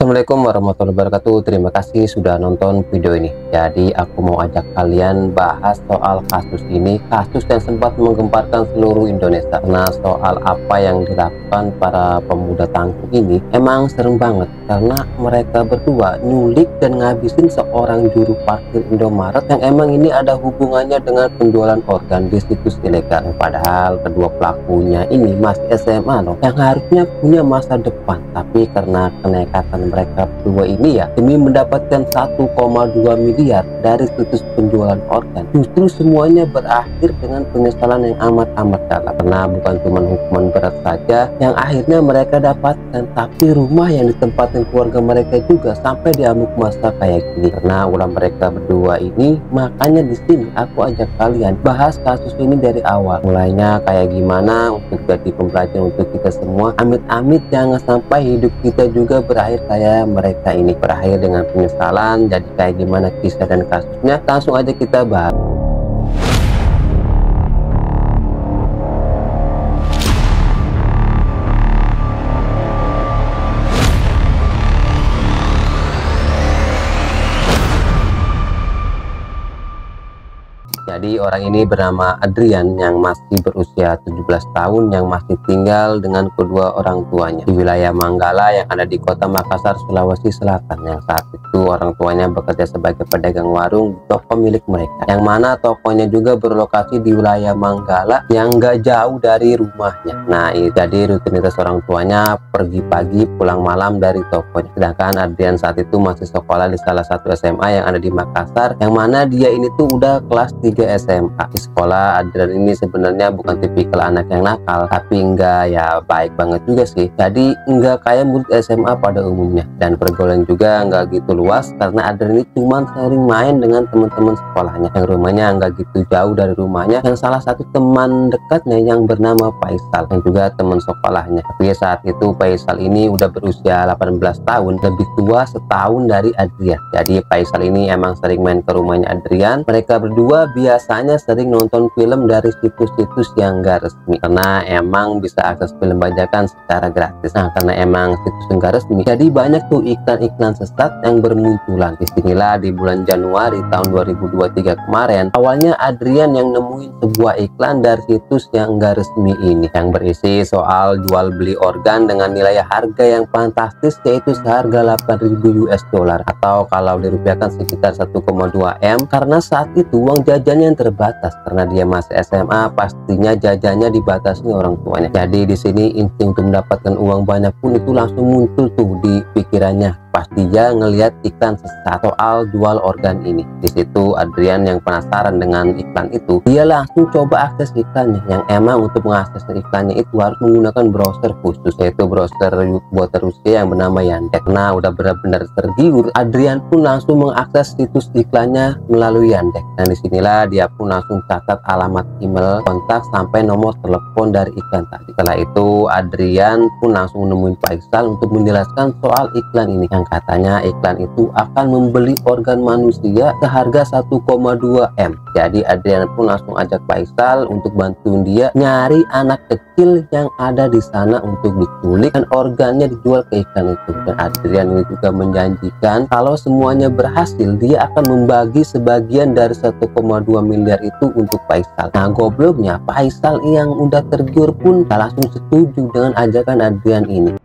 Assalamualaikum warahmatullahi wabarakatuh. Terima kasih sudah nonton video ini. Jadi aku mau ajak kalian bahas soal kasus ini, kasus yang sempat menggemparkan seluruh Indonesia. Karena soal apa yang dilakukan para pemuda tangguh ini emang serem banget, karena mereka berdua nyulik dan ngabisin seorang juru parkir Indomaret yang emang ini ada hubungannya dengan penjualan organ di situs ilegal. Padahal kedua pelakunya ini masih SMA loh, yang harusnya punya masa depan, tapi karena kenekatan mereka berdua ini ya, demi mendapatkan 1,2 miliar dari situs penjualan organ, justru semuanya berakhir dengan penyesalan yang amat dalam. Karena bukan cuma hukuman berat saja yang akhirnya mereka dapatkan, tapi rumah yang ditempatin keluarga mereka juga sampai diamuk masa kayak gini. Karena ulah mereka berdua ini, makanya di sini aku ajak kalian bahas kasus ini dari awal, mulainya kayak gimana untuk jadi pembelajaran untuk kita semua. Amit-amit jangan sampai hidup kita juga berakhir kayak mereka ini, berakhir dengan penyesalan. Jadi kayak gimana kisah dan kasusnya, langsung aja kita bahas. Jadi orang ini bernama Adrian yang masih berusia 17 tahun, yang masih tinggal dengan kedua orang tuanya di wilayah Manggala yang ada di kota Makassar, Sulawesi Selatan. Yang saat itu orang tuanya bekerja sebagai pedagang warung di toko milik mereka, yang mana tokonya juga berlokasi di wilayah Manggala yang gak jauh dari rumahnya. Nah, jadi rutinitas orang tuanya pergi pagi pulang malam dari tokonya. Sedangkan Adrian saat itu masih sekolah di salah satu SMA yang ada di Makassar, yang mana dia ini tuh udah kelas 3 SMA. Di sekolah Adrian ini sebenarnya bukan tipikal anak yang nakal, tapi enggak ya baik banget juga sih. Jadi enggak kayak murid SMA pada umumnya, dan pergaulan juga enggak gitu luas karena Adrian ini cuma sering main dengan teman-teman sekolahnya yang rumahnya enggak gitu jauh dari rumahnya, yang salah satu teman dekatnya yang bernama Faisal yang juga teman sekolahnya. Tapi saat itu Faisal ini udah berusia 18 tahun, lebih tua setahun dari Adrian. Jadi Faisal ini emang sering main ke rumahnya Adrian. Mereka berdua biasanya sering nonton film dari situs-situs yang gak resmi, karena emang bisa akses film bajakan secara gratis. Nah, karena emang situs yang gak resmi, jadi banyak tuh iklan-iklan sesat yang bermunculan. Disinilah di bulan Januari tahun 2023 kemarin, awalnya Adrian yang nemuin sebuah iklan dari situs yang gak resmi ini, yang berisi soal jual beli organ dengan nilai harga yang fantastis, yaitu seharga 8.000 US dollar, atau kalau dirupiahkan sekitar 1,2 M. Karena saat itu uang jajannya yang terbatas, karena dia masih SMA, pastinya jajannya dibatasi orang tuanya. Jadi di sini insting untuk mendapatkan uang banyak pun itu langsung muncul tuh di pikirannya pas dia ngelihat iklan sesat soal jual organ ini. Di situ Adrian yang penasaran dengan iklan itu, dia langsung coba akses iklannya, yang emang untuk mengakses iklannya itu harus menggunakan browser khusus, yaitu browser buatan Rusia yang bernama Yandex. Nah, udah benar-benar tergiur, Adrian pun langsung mengakses situs iklannya melalui Yandex. Dan disinilah dia pun langsung catat alamat email, kontak, sampai nomor telepon dari iklan tadi. Setelah itu Adrian pun langsung menemui Faisal untuk menjelaskan soal iklan ini, yang katanya iklan itu akan membeli organ manusia seharga 1,2 M. Jadi Adrian pun langsung ajak Faisal untuk bantuin dia nyari anak kecil yang ada di sana untuk diculik dan organnya dijual ke iklan itu. Dan Adrian ini juga menjanjikan kalau semuanya berhasil, dia akan membagi sebagian dari 1,2 miliar itu untuk Faisal. Nah, gobloknya Faisal yang udah tergiur pun tak langsung setuju dengan ajakan Adrian ini.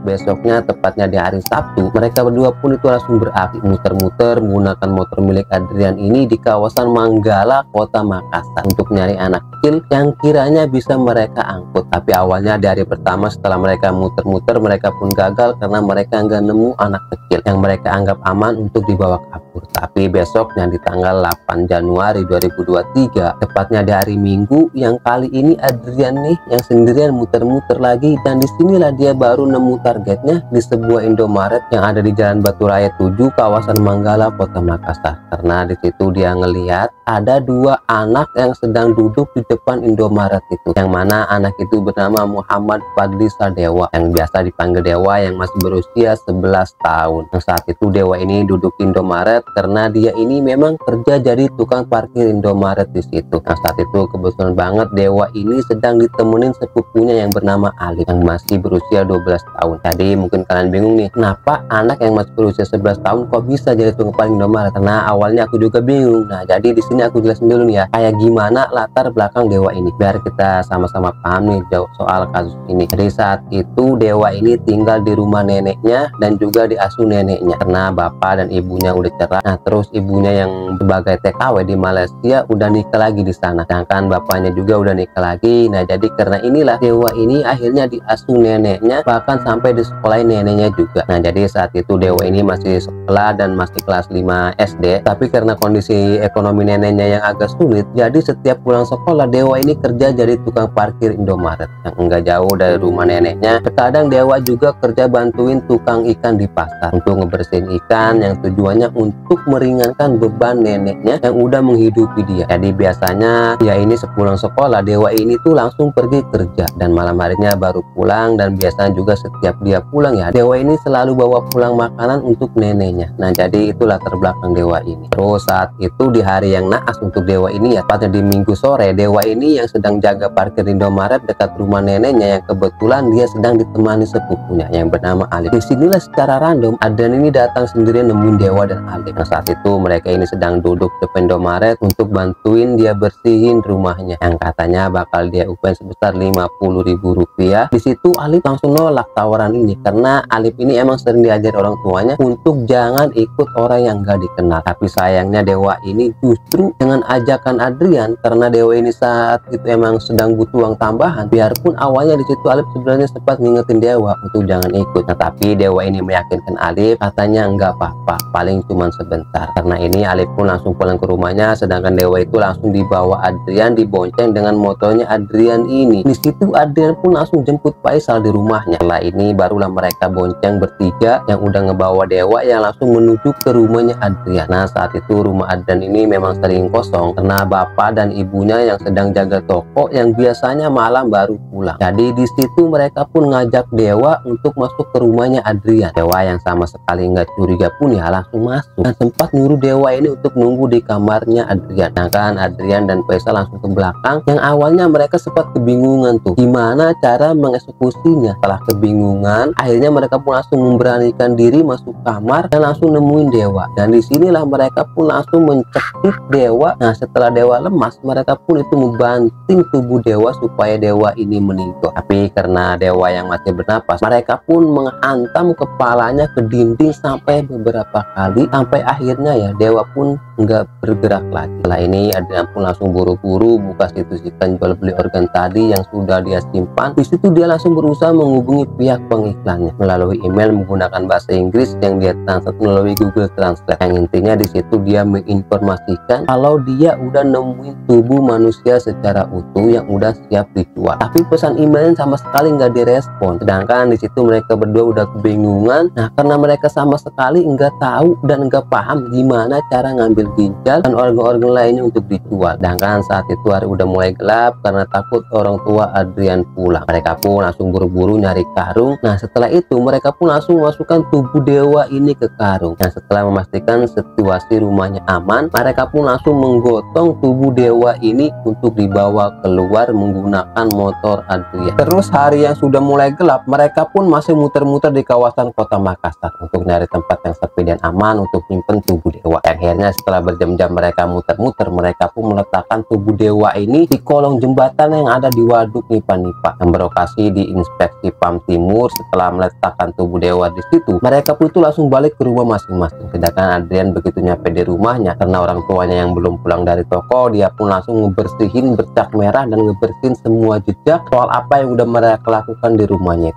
Besoknya, tepatnya di hari Sabtu, mereka berdua pun itu langsung beraksi muter-muter menggunakan motor milik Adrian ini di kawasan Manggala, kota Makassar, untuk nyari anak kecil yang kiranya bisa mereka angkut. Tapi awalnya di hari pertama setelah mereka muter-muter, mereka pun gagal karena mereka nggak nemu anak kecil yang mereka anggap aman untuk dibawa kabur. Tapi besoknya di tanggal 8 Januari 2023, tepatnya di hari Minggu, yang kali ini Adrian nih yang sendirian muter-muter lagi, dan disinilah dia baru nemu targetnya di sebuah Indomaret yang ada di Jalan Batu Raya 7, kawasan Manggala, Kota Makassar. Karena di situ dia ngelihat ada dua anak yang sedang duduk di depan Indomaret itu, yang mana anak itu bernama Muhammad Fadli Sadewa, yang biasa dipanggil Dewa, yang masih berusia 11 tahun. Yang saat itu Dewa ini duduk di Indomaret karena dia ini memang kerja jadi tukang parkir Indomaret di situ. Nah, saat itu kebetulan banget Dewa ini sedang ditemenin sepupunya yang bernama Alif, yang masih berusia 12 tahun. Jadi mungkin kalian bingung nih, kenapa anak yang masih berusia 11 tahun kok bisa jadi tukang parkir Indomaret? Karena awalnya aku juga bingung. Nah, jadi di sini aku jelasin dulu nih ya, kayak gimana latar belakang Dewa ini, biar kita sama-sama paham nih soal kasus ini. Jadi saat itu Dewa ini tinggal di rumah neneknya dan juga diasuh neneknya, karena bapak dan ibunya udah cerai. Nah, terus ibunya yang sebagai TKW di Malaysia udah nikah lagi di sana, sedangkan bapaknya juga udah nikah lagi. Nah, jadi karena inilah Dewa ini akhirnya diasuh neneknya, bahkan sampai di sekolah neneknya juga. Nah, jadi saat itu Dewa ini masih sekolah dan masih kelas 5 SD, tapi karena kondisi ekonomi neneknya yang agak sulit, jadi setiap pulang sekolah Dewa ini kerja jadi tukang parkir Indomaret yang enggak jauh dari rumah neneknya. Terkadang Dewa juga kerja bantuin tukang ikan di pasar untuk ngebersihin ikan, yang tujuannya untuk meringankan beban neneknya yang udah menghidupi dia. Jadi biasanya dia ini sepulang sekolah, Dewa ini tuh langsung pergi kerja dan malam harinya baru pulang. Dan biasanya juga setiap dia pulang ya, Dewa ini selalu bawa pulang makanan untuk neneknya. Nah, jadi itulah terbelakang Dewa ini. Terus saat itu di hari yang naas untuk Dewa ini ya, tepatnya di Minggu sore, Dewa ini yang sedang jaga parkir Indomaret dekat rumah neneknya, yang kebetulan dia sedang ditemani sepupunya yang bernama Alif. Disinilah secara random Adrian ini datang sendirian nemuin Dewa dan Alif. Nah, saat itu mereka ini sedang duduk depan Indomaret untuk bantuin dia bersihin rumahnya, yang katanya bakal dia upah sebesar Rp50.000. Di situ Alif langsung nolak tawaran ini karena Alif ini emang sering diajar orang tuanya untuk jangan ikut orang yang gak dikenal. Tapi sayangnya Dewa ini justru dengan ajakan Adrian, karena Dewa ini saat itu emang sedang butuh uang tambahan. Biarpun awalnya di situ Alif sebenarnya sempat ngingetin Dewa untuk jangan ikut. Nah, tapi Dewa ini meyakinkan Alif, katanya enggak apa-apa, paling cuma sebentar. Karena ini Alif pun langsung pulang ke rumahnya, sedangkan Dewa itu langsung dibawa Adrian, dibonceng dengan motornya Adrian ini. Di situ Adrian pun langsung jemput Faisal di rumahnya. Setelah ini barulah mereka bonceng bertiga yang udah ngebawa Dewa yang langsung menuju ke rumahnya Adrian. Nah, saat itu rumah Adrian ini memang sering kosong karena bapak dan ibunya yang sedang jaga toko yang biasanya malam baru pulang. Jadi di situ mereka pun ngajak Dewa untuk masuk ke rumahnya Adrian. Dewa yang sama sekali nggak curiga pun ya langsung masuk dan sempat nyuruh Dewa ini untuk nunggu di kamarnya Adrian. Nah, kan Adrian dan Faisal langsung ke belakang, yang awalnya mereka sempat kebingungan tuh gimana cara mengeksekusinya. Setelah kebingungan, akhirnya mereka pun langsung memberanikan diri masuk kamar dan langsung nemuin Dewa. Dan disinilah mereka pun langsung mencekik Dewa. Nah, setelah Dewa lemas, mereka pun itu membanting tubuh Dewa supaya Dewa ini meninggal. Tapi karena Dewa yang masih bernapas, mereka pun menghantam kepalanya ke dinding sampai beberapa kali, sampai akhirnya ya Dewa pun nggak bergerak lagi. Setelah ini Adrian pun langsung buru-buru buka situs ikan jual beli organ tadi yang sudah dia simpan. Di situ dia langsung berusaha menghubungi pihak pengiklannya melalui email menggunakan bahasa Inggris yang dia translate melalui Google Translate. Yang intinya di situ dia menginformasikan kalau dia udah nemuin tubuh manusia secara utuh yang udah siap dijual. Tapi pesan emailnya sama sekali nggak direspon. Sedangkan di situ mereka berdua udah kebingungan. Nah, karena mereka sama sekali nggak tahu dan nggak paham gimana cara ngambil ginjal dan organ-organ lainnya untuk dijual. Sedangkan saat itu hari udah mulai gelap karena takut orang tua Adrian pulang. Mereka pun langsung buru-buru nyari karung. Nah, setelah itu mereka pun langsung memasukkan tubuh Dewa ini ke karung. Nah, setelah memastikan situasi rumahnya aman, mereka pun langsung menggotong tubuh Dewa ini untuk dibawa keluar menggunakan motor Adrian. Terus hari yang sudah mulai gelap, mereka pun masih muter-muter di kawasan Kota Makassar untuk nyari tempat yang sepi dan aman untuk nyimpen tubuh Dewa. Akhirnya setelah berjam-jam mereka muter-muter, mereka pun meletakkan tubuh Dewa ini di kolong jembatan yang ada di Waduk Nipa-Nipa yang berlokasi di Inspeksi PAM Timur. Setelah meletakkan tubuh Dewa di situ, mereka pun itu langsung balik ke rumah masing-masing. Sedangkan Adrian begitu nyampe di rumahnya, karena orang tuanya yang belum pulang dari toko, dia pun langsung ngebersihin bercak merah dan ngebersihin semua jejak soal apa yang udah mereka lakukan di rumahnya.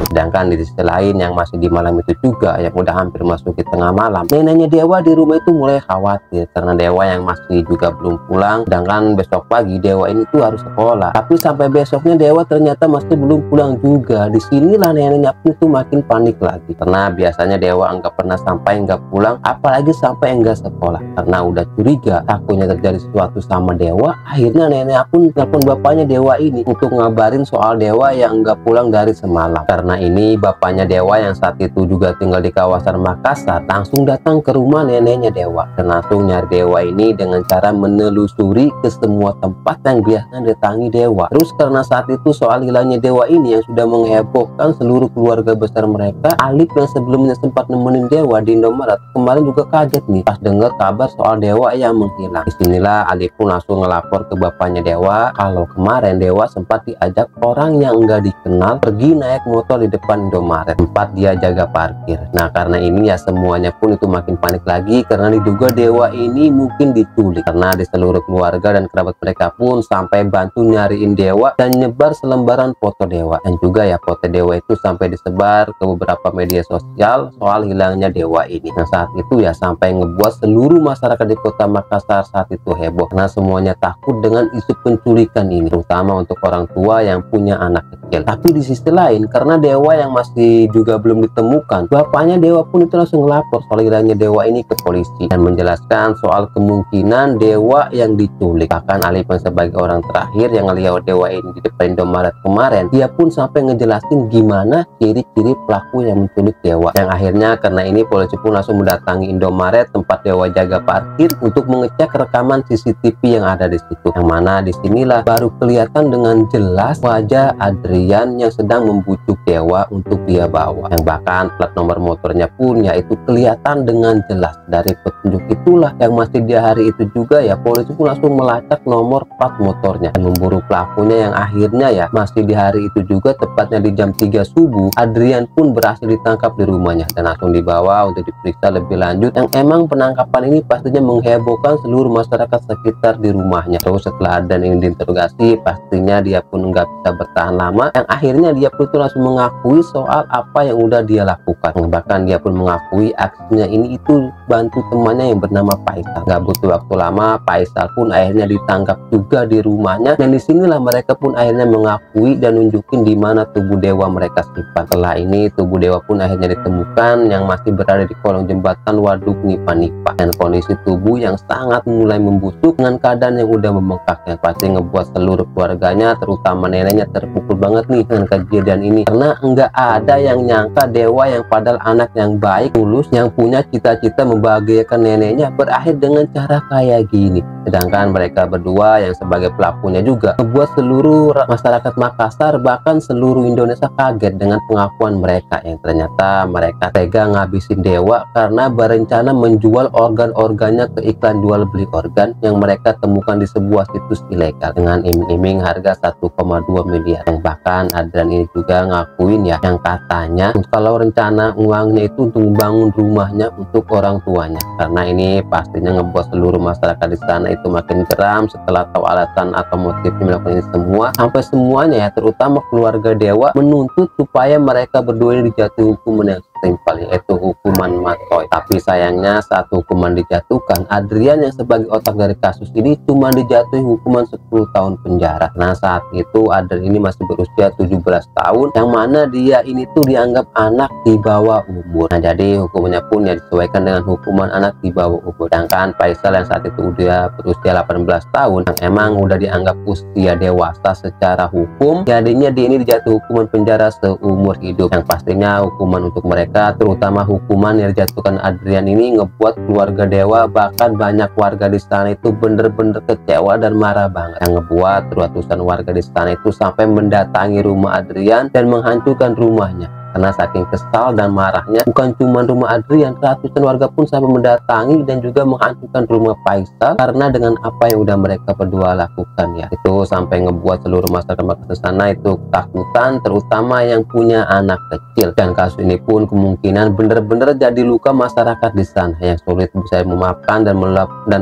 Sedangkan di sisi lain yang masih di malam itu juga, yang udah hampir masuk di tengah malam, neneknya Dewa di rumah itu mulai khawatir karena Dewa yang masih juga belum pulang. Sedangkan besok pagi Dewa ini tuh harus sekolah, tapi sampai besoknya Dewa ternyata masih belum pulang juga. Disinilah neneknya pun itu makin panik lagi, karena biasanya Dewa nggak pernah sampai nggak pulang, apalagi sampai nggak sekolah. Karena udah curiga takutnya terjadi sesuatu sama Dewa, akhirnya neneknya pun telepon bapaknya Dewa ini untuk ngabarin soal Dewa yang nggak pulang dari semalam. Karena ini bapaknya Dewa yang saat itu juga tinggal di kawasan Makassar langsung datang ke rumah neneknya Dewa dan langsung nyari Dewa ini dengan cara menelusuri ke semua tempat yang biasanya didatangi Dewa. Terus karena saat itu soal hilangnya Dewa ini yang sudah menghebohkan seluruh keluarga besar mereka, Alif yang sebelumnya sempat nemenin Dewa di Indomaret kemarin juga kaget nih pas dengar kabar soal Dewa yang menghilang. Disinilah Alif pun langsung ngelapor ke bapaknya Dewa kalau kemarin Dewa sempat diajak orang yang enggak dikenal pergi naik motor di depan Indomaret tempat dia jaga parkir. Nah karena ini ya semuanya pun itu makin panik lagi karena diduga Dewa ini mungkin diculik, karena di seluruh keluarga dan kerabat mereka pun sampai bantu nyariin Dewa dan nyebar selembaran foto Dewa, dan juga ya foto Dewa itu sampai disebar ke beberapa media sosial soal hilangnya Dewa ini. Yang saat itu ya sampai ngebuat seluruh masyarakat di kota Makassar saat itu heboh karena semuanya takut dengan isu penculikan ini, terutama untuk orang tua yang punya anak kecil. Tapi di sisi lain karena Dewa yang masih juga belum ditemukan, bapaknya Dewa pun itu langsung melapor soal hilangnya Dewa ini ke polisi dan menjelaskan soal kemungkinan Dewa yang diculik. Bahkan Alif yang sebagai orang terakhir yang ngelihat Dewa ini di depan Indomaret kemarin, dia pun sampai ngejelasin gimana ciri-ciri pelaku yang menculik Dewa. Yang akhirnya karena ini polisi pun langsung mendatangi Indomaret tempat Dewa jaga parkir untuk mengecek rekaman CCTV yang ada di situ. Yang mana disinilah baru kelihatan dengan jelas wajah Adrian yang sedang membujuk Dewa untuk dia bawa, yang bahkan plat nomor motornya pun yaitu kelihatan dengan jelas. Dari petunjuk itulah yang masih di hari itu juga ya polisi pun langsung melacak nomor plat motornya dan memburu pelakunya, yang akhirnya ya masih di hari itu juga tepatnya di jam 3 subuh Adrian pun berhasil ditangkap di rumahnya dan langsung dibawa untuk diperiksa lebih lanjut. Yang emang penangkapan ini pastinya menghebohkan seluruh masyarakat sekitar di rumahnya. Terus setelah Adrian ini diinterogasi, pastinya dia pun nggak bisa bertahan lama, yang akhirnya dia pun langsung mengakui soal apa yang udah dia lakukan. Bahkan dia pun mengakui aksinya ini itu bantu temannya yang bernama Faisal. Gak butuh waktu lama, Faisal pun akhirnya ditangkap juga di rumahnya, dan disinilah mereka pun akhirnya mengakui dan nunjukin di mana tubuh Dewa mereka simpan. Setelah ini tubuh Dewa pun akhirnya ditemukan yang masih berada di kolong jembatan Waduk Nipa-Nipa, dan kondisi tubuh yang sangat mulai membusuk dengan keadaan yang udah membengkak, yang pasti ngebuat seluruh keluarganya terutama neneknya terpukul banget nih dengan kejadian ini, karena nggak ada yang nyangka Dewa yang padahal anak yang baik, tulus, yang punya cita-cita membahagiakan neneknya berakhir dengan cara kayak gini. Sedangkan mereka berdua yang sebagai pelakunya juga membuat seluruh masyarakat Makassar bahkan seluruh Indonesia kaget dengan pengakuan mereka, yang ternyata mereka tega ngabisin Dewa karena berencana menjual organ-organnya ke iklan jual beli organ yang mereka temukan di sebuah situs ilegal dengan iming-iming harga 1,2 miliar. Yang bahkan Adrian ini juga ngakuin ya yang katanya kalau rencana uangnya itu untuk membangun rumahnya untuk orang tuanya, karena ini pastinya ngebuat seluruh masyarakat di sana itu makin geram setelah tahu alasan atau motif melakukan ini semua. Sampai semuanya ya terutama keluarga Dewa menuntut supaya mereka berdua ini dijatuhi hukuman yang setimpal, yaitu hukuman matoy. Tapi sayangnya saat hukuman dijatuhkan, Adrian yang sebagai otak dari kasus ini cuma dijatuhi hukuman 10 tahun penjara. Nah saat itu Adrian ini masih berusia 17 tahun, yang mana dia ini tuh dianggap anak di bawah umur. Nah jadi hukumannya pun ya disesuaikan dengan hukuman anak di bawah umur. Sedangkan Faisal yang saat itu udah berusia 18 tahun, yang emang udah dianggap usia dewasa secara hukum, jadinya dia ini dijatuhi hukuman penjara seumur hidup. Yang pastinya hukuman untuk mereka, terutama hukuman yang dijatuhkan Adrian ini, ngebuat keluarga Dewa bahkan banyak warga di sana itu bener-bener kecewa dan marah banget, yang ngebuat ratusan warga di sana itu sampai mendatangi rumah Adrian dan menghancurkan rumahnya. Karena saking kesal dan marahnya, bukan cuma rumah Adrian, ratusan warga pun sampai mendatangi dan juga menghancurkan rumah Faisal karena dengan apa yang udah mereka berdua lakukan ya. Itu sampai ngebuat seluruh masyarakat Makassar sana itu ketakutan, terutama yang punya anak kecil. Dan kasus ini pun kemungkinan bener-bener jadi luka masyarakat di sana yang sulit bisa memaafkan dan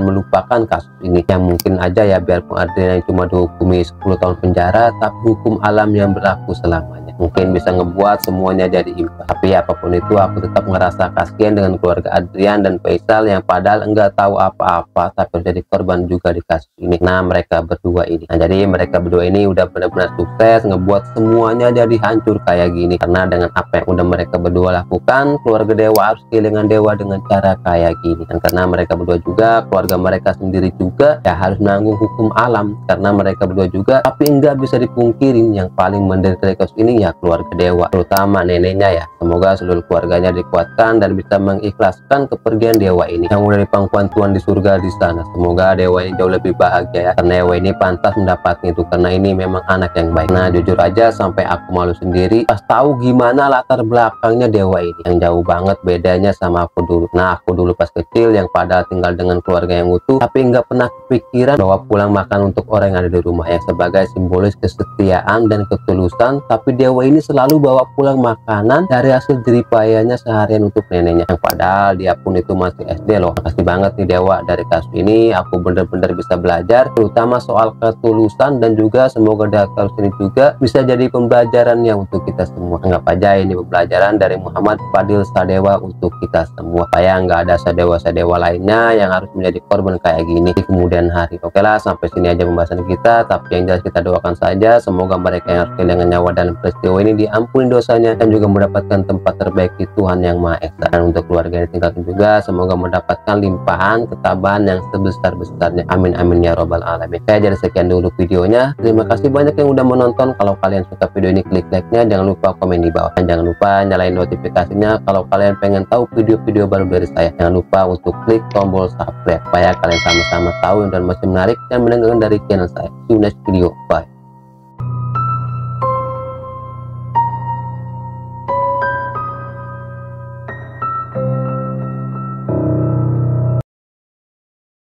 melupakan kasus ini. Yang mungkin aja ya biarpun Adrian yang cuma dihukumi 10 tahun penjara, tapi hukum alam yang berlaku selamanya. mungkin bisa ngebuat semuanya jadi impas. Tapi apapun itu, aku tetap ngerasa kasihan dengan keluarga Adrian dan Faisal yang padahal enggak tahu apa-apa tapi jadi korban juga di kasus ini. Nah, mereka berdua ini. Nah, jadi mereka berdua ini udah benar-benar sukses ngebuat semuanya jadi hancur kayak gini. Karena dengan apa yang udah mereka berdua lakukan, keluarga Dewa harus kehilangan Dewa dengan cara kayak gini. Dan karena mereka berdua juga, keluarga mereka sendiri juga ya harus menanggung hukum alam karena mereka berdua juga. Tapi enggak bisa dipungkirin yang paling menderita dari kasus ini ya keluarga Dewa, terutama neneknya ya. Semoga seluruh keluarganya dikuatkan dan bisa mengikhlaskan kepergian Dewa ini yang udah di pangkuan Tuhan di surga di sana. Semoga Dewa ini jauh lebih bahagia ya, karena Dewa ini pantas mendapatnya itu, karena ini memang anak yang baik. Nah, jujur aja sampai aku malu sendiri pas tahu gimana latar belakangnya Dewa ini yang jauh banget bedanya sama aku dulu. Nah, aku dulu pas kecil yang padahal tinggal dengan keluarga yang utuh tapi nggak pernah kepikiran bawa pulang makan untuk orang yang ada di rumah yang sebagai simbolis kesetiaan dan ketulusan. Tapi Dewa ini selalu bawa pulang makanan dari hasil jeripayanya seharian untuk neneknya, yang padahal dia pun itu masih SD loh. Makasih banget nih Dewa, dari kasus ini aku bener-bener bisa belajar terutama soal ketulusan, dan juga semoga dari kasus ini juga bisa jadi pembelajarannya untuk kita semua. Anggap aja ini pembelajaran dari Muhammad Fadil Sadewa untuk kita semua, supaya nggak ada sadewa-sadewa lainnya yang harus menjadi korban kayak gini di kemudian hari. Oke lah, sampai sini aja pembahasan kita, tapi yang jelas kita doakan saja semoga mereka yang harus kehilangan nyawa dalam peristiwa ini diampuni dosanya dan juga mendapatkan tempat terbaik di Tuhan Yang Maha Esa. Dan untuk keluarga yang ditinggalkan juga semoga mendapatkan limpahan ketabahan yang sebesar-besarnya. Amin amin ya robbal alamin. Saya jadi sekian dulu videonya. Terima kasih banyak yang udah menonton. Kalau kalian suka video ini, klik like-nya, jangan lupa komen di bawah, dan jangan lupa nyalain notifikasinya kalau kalian pengen tahu video-video baru dari saya. Jangan lupa untuk klik tombol subscribe supaya kalian sama-sama tahu dan masih menarik dan mendengarkan dari channel saya. See you next video. Bye.